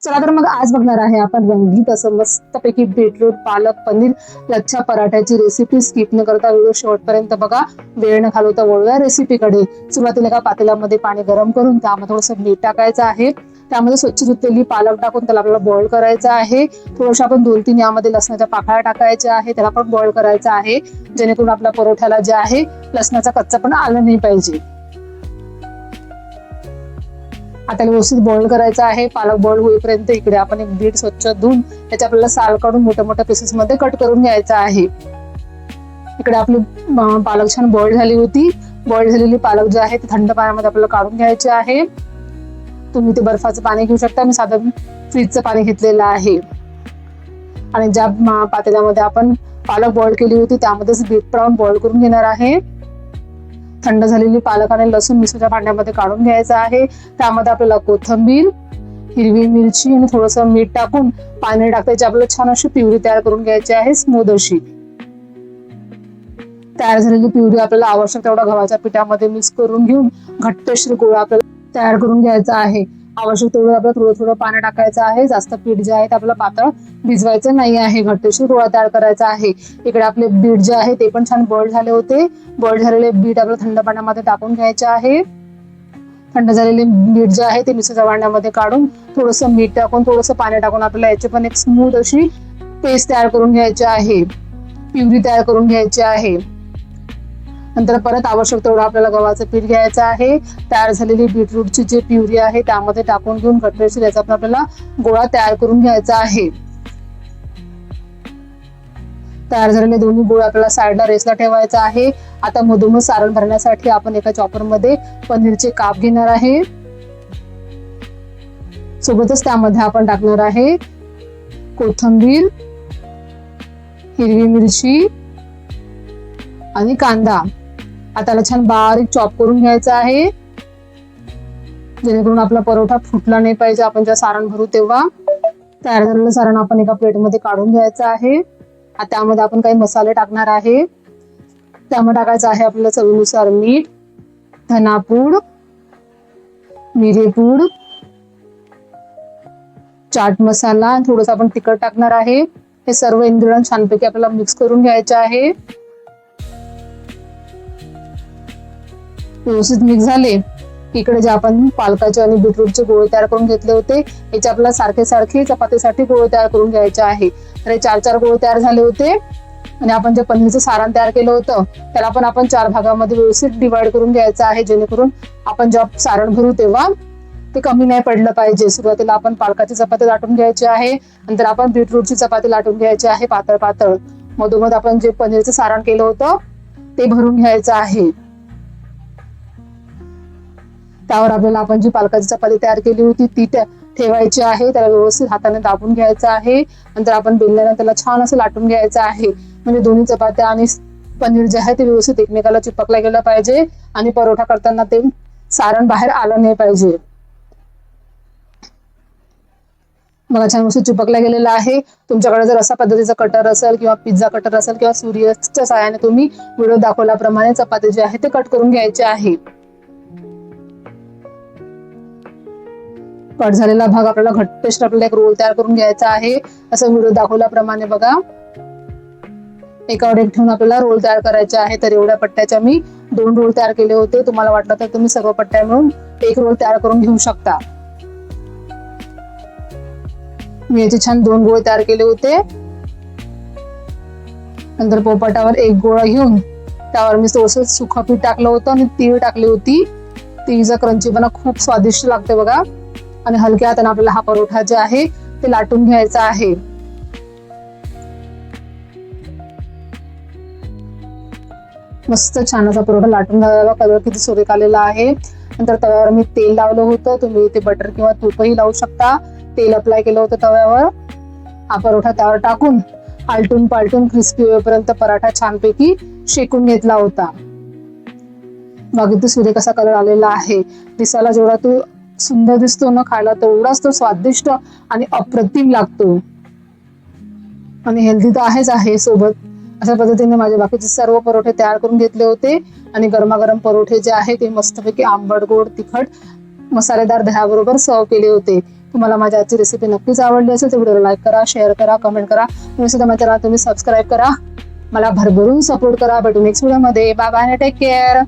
चला तर मग आज बघणार आहे आपण रंगीत असं मस्तपैकी बीटरूट पालक पनीर लच्छा पराठ्याची रेसिपी. स्किप न करता व्हिडिओ शेवटपर्यंत बघा. वेळ न घालवता वळूया रेसिपीकडे. सुरुवातीला एका पातेल्यामध्ये पाणी गरम करून त्यामध्ये थोडंसं मीठ टाकायचं आहे. त्यामध्ये स्वच्छ धुतलेली पालक टाकून त्याला आपल्याला बॉईल करायचं आहे. थोडंसं आपण 2-3 यामध्ये लसणाच्या पाकळ्या टाकायच्या आहे, त्याला पण बॉईल करायचं आहे, जेणेकरून आपल्या परोठ्याला जे आहे लसणाचा कच्चा पण आलं नाही पाहिजे. आता व्यवस्थित बॉईल करायचं आहे. पालक बॉईल होईपर्यंत इकडे आपण एक बीट स्वच्छ धुवून त्याच्या आपल्याला साल काढून मोठ्या मोठ्या पीसेस मध्ये कट करून घ्यायचा आहे. इकडे आपली पालक छान बॉईल झाली होती. बॉईल झालेली पालक जे आहे ते थंड पाण्यामध्ये आपल्याला काढून घ्यायचे आहे. तुम्ही ते बर्फाचं पाणी घेऊ शकता, मी साधं फ्रीजचं पाणी घेतलेलं आहे. आणि ज्या पातेल्यामध्ये आपण पालक बॉईल केली होती त्यामध्येच बीट पण बॉईल करून घेणार आहे. थंड झालेली पालक आणि लसूण मिक्सरच्या भांड्यामध्ये काढून घ्यायचं आहे. त्यामध्ये आपल्याला कोथिंबीर, हिरवी मिरची आणि थोडंसं मीठ टाकून पाणी टाकायचे. आपल्याला छान अशी प्युरी तयार करून घ्यायची आहे, स्मूथ अशी. तयार झालेली प्युरी आपल्याला आवश्यक तेवढा गव्हाच्या पिठामध्ये मिक्स करून घेऊन घट्टसर गोळा आपल्याला तयार करून घ्यायचा आहे. आवश्यक तेवढं आपल्याला थोडं थोडं पाणी टाकायचं आहे. जास्त पीठ जे आहे ते आपल्याला पातळ भिजवायचं नाही आहे. घट्टसर गोळा तयार करायचा आहे. इकडे आपले बीट जे आहे ते पण छान बॉईल झाले होते. बॉईल झालेले बीट आपल्याला थंड पाण्यामध्ये टाकून घ्यायचे आहे. थंड झालेले बीट जे आहे ते मिक्सरच्या भांड्यामध्ये काढून थोडंसं मीठ टाकून थोडंसं पाणी टाकून आपल्याला याची पण एक स्मूथ अशी पेस्ट तयार करून घ्यायची आहे, प्युरी तयार करून घ्यायची आहे. नंतर परत आवश्यक तेवढं आपल्याला गव्हाचं पीठ घ्यायचं आहे. तयार झालेली बीटरूटची जी प्युरी आहे त्यामध्ये टाकून घेऊन घट्टसर याचा पण आपल्याला गोळा तयार करून घ्यायचा आहे. तयार झालेले दोन्ही गोळे आपल्याला साईडला रेस्टला ठेवायचा आहे. आता मधोमध सारण भरण्यासाठी आपण एका चॉपर मध्ये पनीरचे काप घेणार आहे. सोबतच त्यामध्ये आपण टाकणार आहे कोथिंबीर, हिरवी मिरची आणि कांदा. आता त्याला छान बारीक चॉप करून घ्यायचा आहे, जेणेकरून आपला परोठा फुटला नाही पाहिजे आपण जेव्हा सारण भरू तेव्हा. तयार झालेलं सारण आपण एका प्लेटमध्ये काढून घ्यायचं आहे. आता त्यामध्ये आपण काही मसाले टाकणार आहे. त्यामध्ये टाकायचं आहे आपल्याला चवीनुसार मीठ, धनापूड, मिरेपूड, चाट मसाला, थोडंसं आपण तिखट टाकणार आहे. हे सर्व इन्ग्रेडियंट छानपैकी आपल्याला मिक्स करून घ्यायचे आहे. व्यवस्थित मिक्स झाले. इकडे जे आपण पालकाचे आणि बीटरूटचे गोळे तयार करून घेतले होते याचे आपल्याला सारखे सारखे चपातीसाठी गोळे तयार करून घ्यायचे आहे. तर हे 4-4 गोळे तयार झाले होते. आणि आपण जे पनीरचं सारण तयार केलं होतं त्याला पण आपण 4 भागामध्ये व्यवस्थित डिवाइड करून घ्यायचं आहे, जेणेकरून आपण जेव्हा सारण भरू तेव्हा ते कमी नाही पडलं पाहिजे. सुरुवातीला आपण पालकाची चपाती लाटून घ्यायची आहे, नंतर आपण बीटरूटची चपाती लाटून घ्यायची आहे पातळ पातळ. मधोमध आपण जे पनीरचं सारण केलं होतं ते भरून घ्यायचं आहे. त्यावर आपल्याला आपण जी पालकाची चपाती तयार केली होती ती ठेवायची आहे. त्याला व्यवस्थित हाताने दाबून घ्यायचं आहे. नंतर आपण बेलण्याने त्याला छान असं लाटून घ्यायचं आहे, म्हणजे दोन्ही चपात्या आणि पनीर जे आहे ते व्यवस्थित एकमेकाला चिपकला गेलं पाहिजे आणि परोठा करताना ते सारण बाहेर आलं नाही पाहिजे. बघा छान व्यवस्थित चिपकला गेलेला आहे. तुमच्याकडे जर अशा पद्धतीचा कटर असेल किंवा पिझ्झा कटर असेल किंवा सूर्यच्या साहाय्याने तुम्ही व्हिडिओ दाखवल्याप्रमाणे चपाती जे आहे ते कट करून घ्यायचे आहे. कट झालेला भाग आपल्याला घट्टसर आपल्याला एक रोल तयार करून घ्यायचा आहे. असं व्हिडिओ दाखवल्याप्रमाणे बघा एकावर एक ठेवून आपल्याला रोल तयार करायचे आहे. तर एवढ्या पट्ट्याच्या मी 2 रोल तयार केले होते. तुम्हाला वाटलं तर तुम्ही सर्व पट्ट्या मिळून एक रोल तयार करून घेऊ शकता. मी याचे छान 2 गोळे तयार केले होते. नंतर पोपटावर एक गोळा घेऊन त्यावर मी थोडंसं सुखं पीठ टाकलं होतं आणि तीळ टाकली होती. तीळचा क्रंचीपणा खूप स्वादिष्ट लागते बघा. आणि हलक्या हाताने आपल्याला हा परोठा जे आहे ते लाटून घ्यायचा आहे. मस्त छान असा परोठा लाटून घ्यावा. कलर किती सुरेख आलेला आहे. नंतर तव्यावर मी तेल लावलं होतं, तुम्ही ते बटर किंवा तूपही लावू शकता. तेल अप्लाय केलं होतं तव्यावर. हा परोठा त्यावर टाकून आलटून पालटून क्रिस्पी होईपर्यंत पराठा छानपैकी शेकून घेतला होता. मग इथे सुरेख असा कलर आलेला आहे. दिसायला जेवढा तो सुंदर दिसतो ना, खायला तेवढाच तो स्वादिष्ट आणि अप्रतिम लागतो. आणि हेल्दी तर आहेच आहे सोबत. अशा पद्धतीने माझे बाकीचे सर्व परोठे तयार करून घेतले होते. आणि गरमागरम परोठे जे आहे ते मस्तपैकी आंबट गोड तिखट मसालेदार दह्याबरोबर सर्व केले होते. तुम्हाला माझी आजची रेसिपी नक्कीच आवडली असेल तर व्हिडिओला लाईक करा, शेअर करा, कमेंट करा. तुम्ही सुद्धा माझ्या चॅनलला तुम्ही सबस्क्राईब करा. मला भरभरून सपोर्ट करा. भेटू नेक्स्ट व्हिडिओमध्ये. Bye bye, take care.